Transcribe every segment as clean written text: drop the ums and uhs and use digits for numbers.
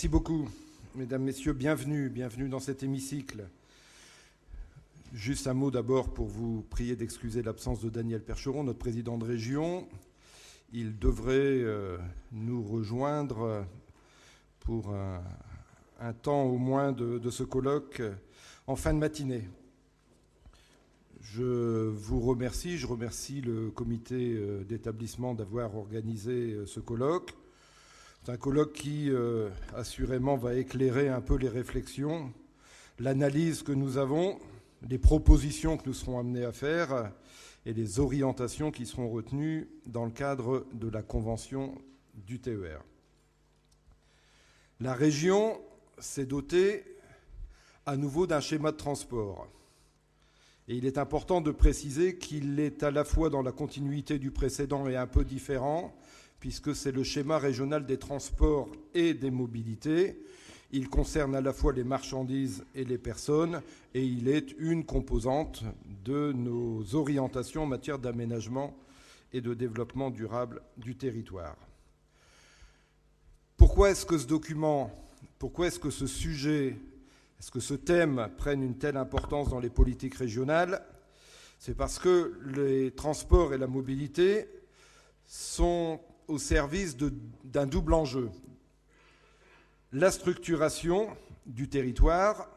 Merci beaucoup, mesdames, messieurs, bienvenue dans cet hémicycle. Juste un mot d'abord pour vous prier d'excuser l'absence de Daniel Percheron, notre président de région. Il devrait nous rejoindre pour un temps au moins de ce colloque en fin de matinée. Je vous remercie, je remercie le comité d'établissement d'avoir organisé ce colloque. C'est un colloque qui, assurément, va éclairer un peu les réflexions, l'analyse que nous avons, les propositions que nous serons amenés à faire et les orientations qui seront retenues dans le cadre de la convention du TER. La région s'est dotée à nouveau d'un schéma de transport. Et il est important de préciser qu'il est à la fois dans la continuité du précédent et un peu différent, puisque c'est le schéma régional des transports et des mobilités. Il concerne à la fois les marchandises et les personnes, et il est une composante de nos orientations en matière d'aménagement et de développement durable du territoire. Pourquoi est-ce que ce document, pourquoi est-ce que ce sujet, est-ce que ce thème prenne une telle importance dans les politiques régionales? C'est parce que les transports et la mobilité sont au service d'un double enjeu. La structuration du territoire,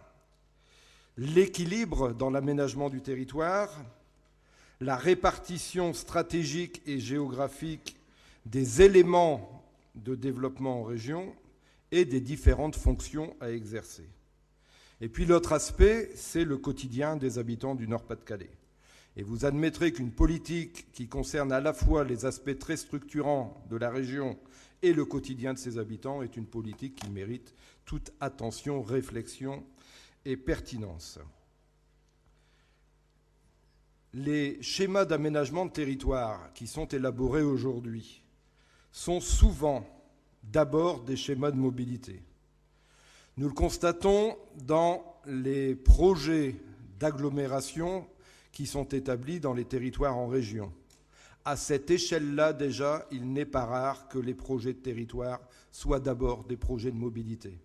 l'équilibre dans l'aménagement du territoire, la répartition stratégique et géographique des éléments de développement en région et des différentes fonctions à exercer. Et puis l'autre aspect, c'est le quotidien des habitants du Nord-Pas-de-Calais. Et vous admettrez qu'une politique qui concerne à la fois les aspects très structurants de la région et le quotidien de ses habitants est une politique qui mérite toute attention, réflexion et pertinence. Les schémas d'aménagement de territoire qui sont élaborés aujourd'hui sont souvent d'abord des schémas de mobilité. Nous le constatons dans les projets d'agglomération qui sont établis dans les territoires en région. À cette échelle-là, déjà, il n'est pas rare que les projets de territoire soient d'abord des projets de mobilité.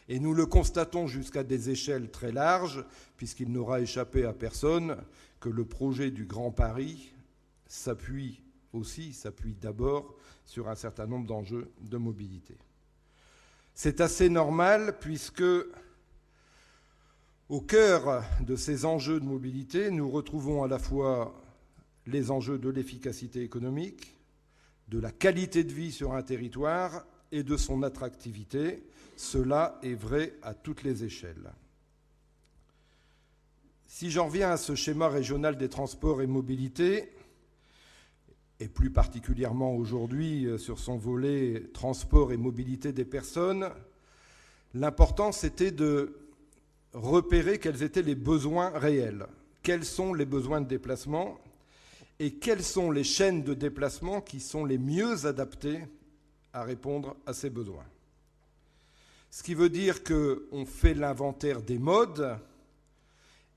Et nous le constatons jusqu'à des échelles très larges, puisqu'il n'aura échappé à personne que le projet du Grand Paris s'appuie d'abord sur un certain nombre d'enjeux de mobilité. C'est assez normal, puisque au cœur de ces enjeux de mobilité, nous retrouvons à la fois les enjeux de l'efficacité économique, de la qualité de vie sur un territoire et de son attractivité. Cela est vrai à toutes les échelles. Si j'en reviens à ce schéma régional des transports et mobilités, et plus particulièrement aujourd'hui sur son volet transport et mobilité des personnes, l'important c'était de repérer quels étaient les besoins réels, quels sont les besoins de déplacement et quelles sont les chaînes de déplacement qui sont les mieux adaptées à répondre à ces besoins. Ce qui veut dire qu'on fait l'inventaire des modes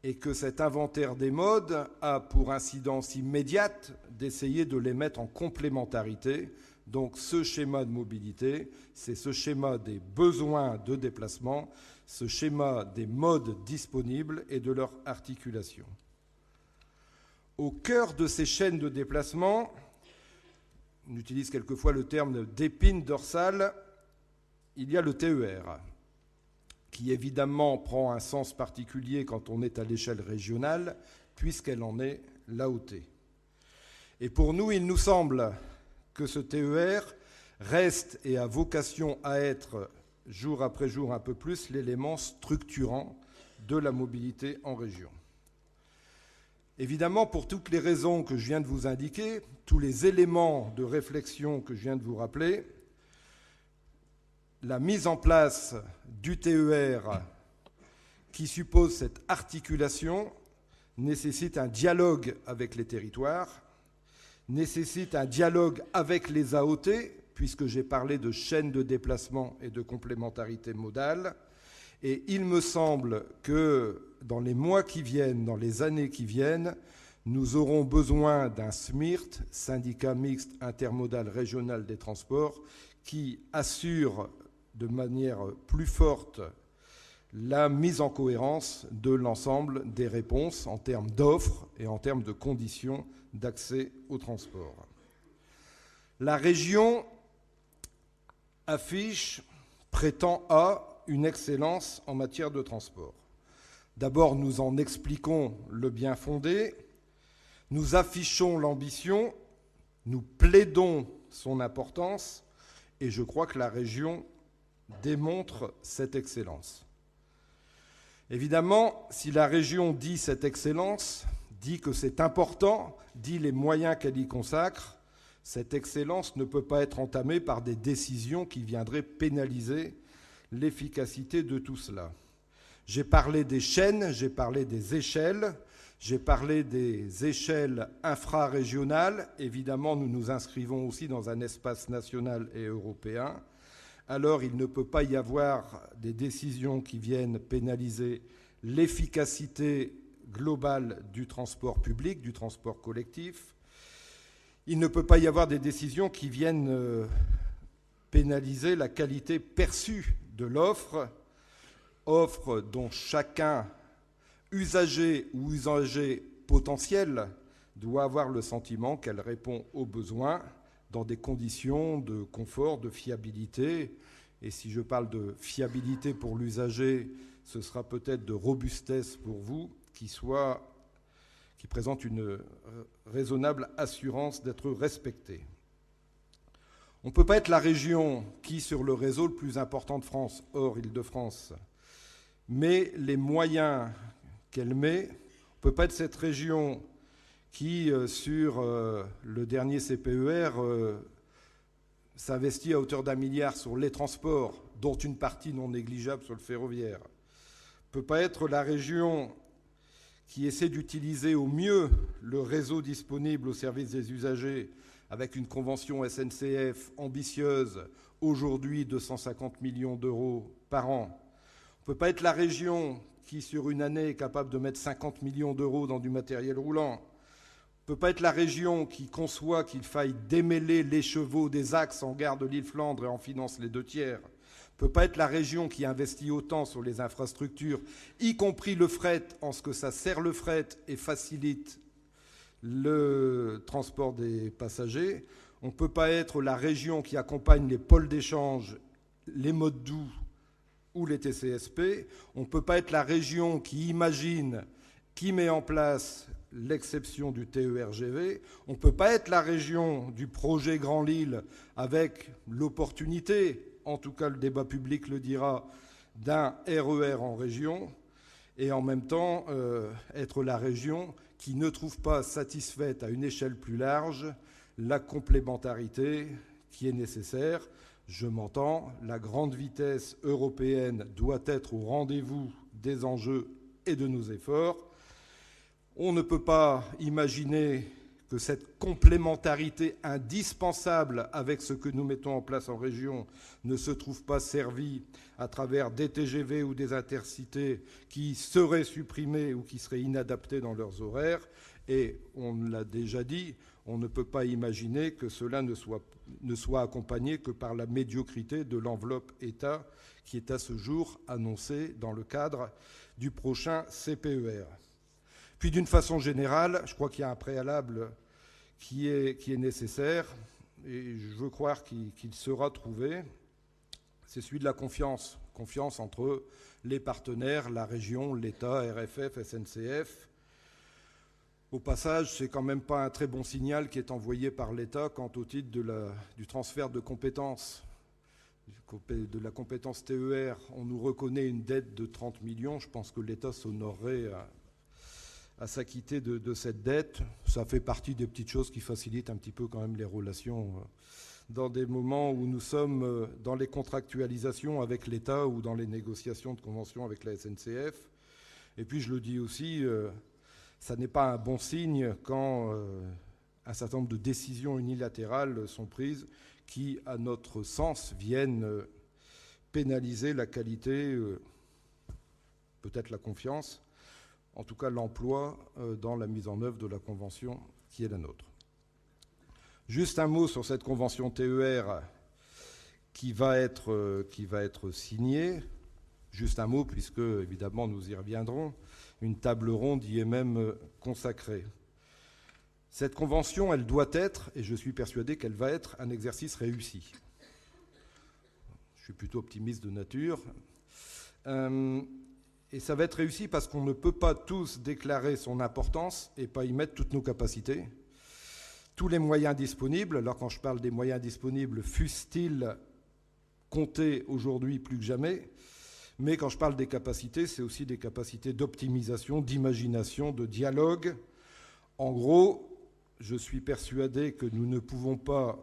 et que cet inventaire des modes a pour incidence immédiate d'essayer de les mettre en complémentarité. Donc ce schéma de mobilité, c'est ce schéma des besoins de déplacement, ce schéma des modes disponibles et de leur articulation. Au cœur de ces chaînes de déplacement, on utilise quelquefois le terme d'épine dorsale, il y a le TER, qui évidemment prend un sens particulier quand on est à l'échelle régionale, puisqu'elle en est l'AOT. Et pour nous, il nous semble que ce TER reste et a vocation à être, jour après jour un peu plus, l'élément structurant de la mobilité en région. Évidemment, pour toutes les raisons que je viens de vous indiquer, tous les éléments de réflexion que je viens de vous rappeler, la mise en place du TER qui suppose cette articulation nécessite un dialogue avec les territoires, nécessite un dialogue avec les AOT, puisque j'ai parlé de chaînes de déplacement et de complémentarité modale. Et il me semble que dans les mois qui viennent, dans les années qui viennent, nous aurons besoin d'un SMIRT, syndicat mixte intermodal régional des transports, qui assure de manière plus forte la mise en cohérence de l'ensemble des réponses en termes d'offres et en termes de conditions d'accès au transport. La région affiche, prétend à une excellence en matière de transport. D'abord, nous en expliquons le bien fondé, nous affichons l'ambition, nous plaidons son importance, et je crois que la région démontre cette excellence. Évidemment, si la région dit cette excellence, dit que c'est important, dit les moyens qu'elle y consacre, cette excellence ne peut pas être entamée par des décisions qui viendraient pénaliser l'efficacité de tout cela. J'ai parlé des chaînes, j'ai parlé des échelles, j'ai parlé des échelles infrarégionales. Évidemment, nous nous inscrivons aussi dans un espace national et européen. Alors, il ne peut pas y avoir des décisions qui viennent pénaliser l'efficacité globale du transport public, du transport collectif. Il ne peut pas y avoir des décisions qui viennent pénaliser la qualité perçue de l'offre, offre dont chacun, usager ou usager potentiel, doit avoir le sentiment qu'elle répond aux besoins dans des conditions de confort, de fiabilité. Et si je parle de fiabilité pour l'usager, ce sera peut-être de robustesse pour vous, qui présente une raisonnable assurance d'être respectée. On ne peut pas être la région qui, sur le réseau le plus important de France, hors Île-de-France, met les moyens qu'elle met. On ne peut pas être cette région qui, sur le dernier CPER, s'investit à hauteur d'1 milliard sur les transports, dont une partie non négligeable sur le ferroviaire. On ne peut pas être la région qui essaie d'utiliser au mieux le réseau disponible au service des usagers avec une convention SNCF ambitieuse, aujourd'hui 250 millions d'euros par an. On ne peut pas être la région qui, sur une année, est capable de mettre 50 millions d'euros dans du matériel roulant. On ne peut pas être la région qui conçoit qu'il faille démêler l'écheveau des axes en gare de l'Île-Flandre et en finance les 2/3. On ne peut pas être la région qui investit autant sur les infrastructures, y compris le fret, en ce que ça sert le fret et facilite le transport des passagers. On ne peut pas être la région qui accompagne les pôles d'échange, les modes doux ou les TCSP. On ne peut pas être la région qui imagine, qui met en place l'exception du TER-GV. On ne peut pas être la région du projet Grand Lille avec l'opportunité, en tout cas le débat public le dira, d'un RER en région, et en même temps être la région qui ne trouve pas satisfaite à une échelle plus large la complémentarité qui est nécessaire. Je m'entends, la grande vitesse européenne doit être au rendez-vous des enjeux et de nos efforts. On ne peut pas imaginer que cette complémentarité indispensable avec ce que nous mettons en place en région ne se trouve pas servie à travers des TGV ou des intercités qui seraient supprimés ou qui seraient inadaptés dans leurs horaires. Et on l'a déjà dit, on ne peut pas imaginer que cela ne soit accompagné que par la médiocrité de l'enveloppe État qui est à ce jour annoncée dans le cadre du prochain CPER. Puis d'une façon générale, je crois qu'il y a un préalable qui est nécessaire, et je veux croire qu'il sera trouvé, c'est celui de la confiance. Confiance entre les partenaires, la région, l'État, RFF, SNCF. Au passage, c'est quand même pas un très bon signal qui est envoyé par l'État quant au titre du transfert de compétences. De la compétence TER, on nous reconnaît une dette de 30 millions. Je pense que l'État s'honorerait à s'acquitter de cette dette. Ça fait partie des petites choses qui facilitent un petit peu quand même les relations dans des moments où nous sommes dans les contractualisations avec l'État ou dans les négociations de conventions avec la SNCF. Et puis je le dis aussi, ça n'est pas un bon signe quand un certain nombre de décisions unilatérales sont prises qui, à notre sens, viennent pénaliser la qualité, peut-être la confiance, en tout cas l'emploi dans la mise en œuvre de la convention qui est la nôtre. Juste un mot sur cette convention TER qui va être signée. Juste un mot, puisque évidemment nous y reviendrons. Une table ronde y est même consacrée. Cette convention, elle doit être, et je suis persuadé qu'elle va être, un exercice réussi. Je suis plutôt optimiste de nature. Et ça va être réussi parce qu'on ne peut pas tous déclarer son importance et pas y mettre toutes nos capacités. Tous les moyens disponibles, alors quand je parle des moyens disponibles, fussent-ils comptés aujourd'hui plus que jamais, mais quand je parle des capacités, c'est aussi des capacités d'optimisation, d'imagination, de dialogue. En gros, je suis persuadé que nous ne pouvons pas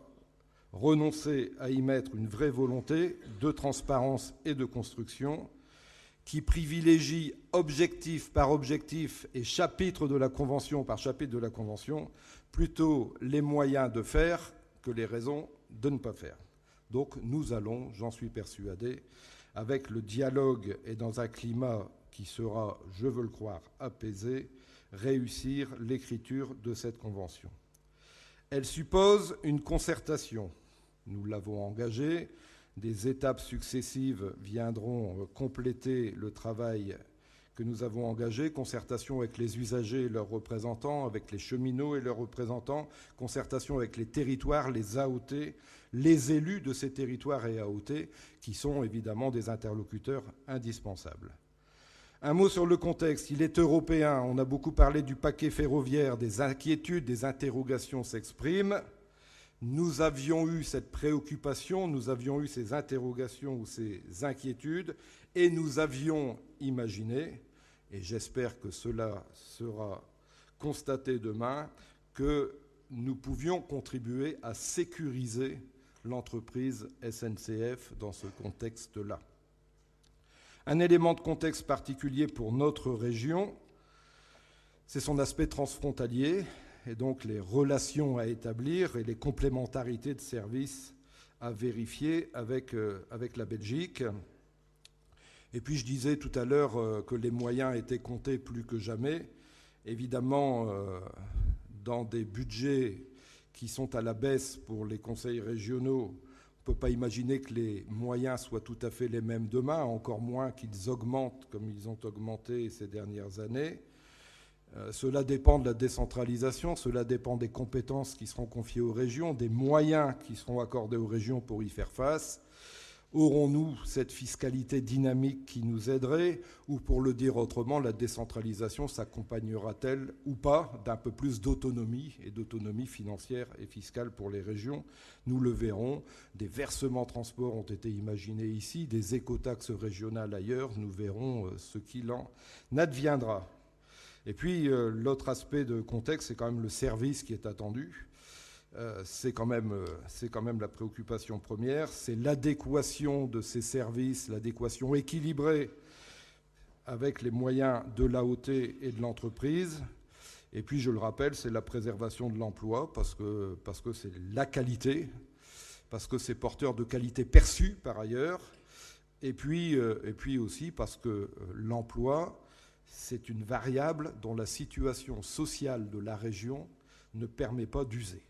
renoncer à y mettre une vraie volonté de transparence et de construction qui privilégie objectif par objectif et chapitre de la Convention par chapitre de la Convention, plutôt les moyens de faire que les raisons de ne pas faire. Donc nous allons, j'en suis persuadé, avec le dialogue et dans un climat qui sera, je veux le croire, apaisé, réussir l'écriture de cette Convention. Elle suppose une concertation. Nous l'avons engagée. Des étapes successives viendront compléter le travail que nous avons engagé, concertation avec les usagers et leurs représentants, avec les cheminots et leurs représentants, concertation avec les territoires, les AOT, les élus de ces territoires et AOT, qui sont évidemment des interlocuteurs indispensables. Un mot sur le contexte, il est européen, on a beaucoup parlé du paquet ferroviaire, des inquiétudes, des interrogations s'expriment. Nous avions eu cette préoccupation, nous avions eu ces interrogations ou ces inquiétudes, et nous avions imaginé, et j'espère que cela sera constaté demain, que nous pouvions contribuer à sécuriser l'entreprise SNCF dans ce contexte-là. Un élément de contexte particulier pour notre région, c'est son aspect transfrontalier, et donc les relations à établir et les complémentarités de services à vérifier avec la Belgique. Et puis je disais tout à l'heure que les moyens étaient comptés plus que jamais. Évidemment, dans des budgets qui sont à la baisse pour les conseils régionaux, on ne peut pas imaginer que les moyens soient tout à fait les mêmes demain, encore moins qu'ils augmentent comme ils ont augmenté ces dernières années. Cela dépend de la décentralisation, cela dépend des compétences qui seront confiées aux régions, des moyens qui seront accordés aux régions pour y faire face. Aurons-nous cette fiscalité dynamique qui nous aiderait, ou pour le dire autrement, la décentralisation s'accompagnera-t-elle ou pas d'un peu plus d'autonomie, et d'autonomie financière et fiscale pour les régions? Nous le verrons. Des versements transport ont été imaginés ici, des écotaxes régionales ailleurs. Nous verrons ce qu'il en adviendra. Et puis, l'autre aspect de contexte, c'est quand même le service qui est attendu. C'est quand même la préoccupation première. C'est l'adéquation de ces services, l'adéquation équilibrée avec les moyens de l'AOT et de l'entreprise. Et puis, je le rappelle, c'est la préservation de l'emploi parce que c'est la qualité, parce que c'est porteur de qualité perçue par ailleurs. Et puis aussi parce que l'emploi, c'est une variable dont la situation sociale de la région ne permet pas d'user.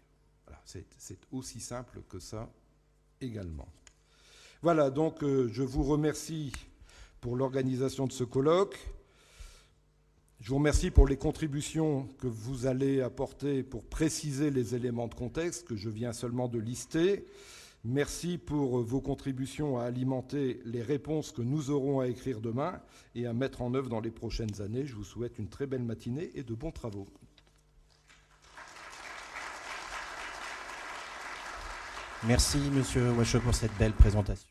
Voilà, c'est aussi simple que ça également. Voilà, donc je vous remercie pour l'organisation de ce colloque. Je vous remercie pour les contributions que vous allez apporter pour préciser les éléments de contexte que je viens seulement de lister. Merci pour vos contributions à alimenter les réponses que nous aurons à écrire demain et à mettre en œuvre dans les prochaines années. Je vous souhaite une très belle matinée et de bons travaux. Merci, Monsieur Wacheux, pour cette belle présentation.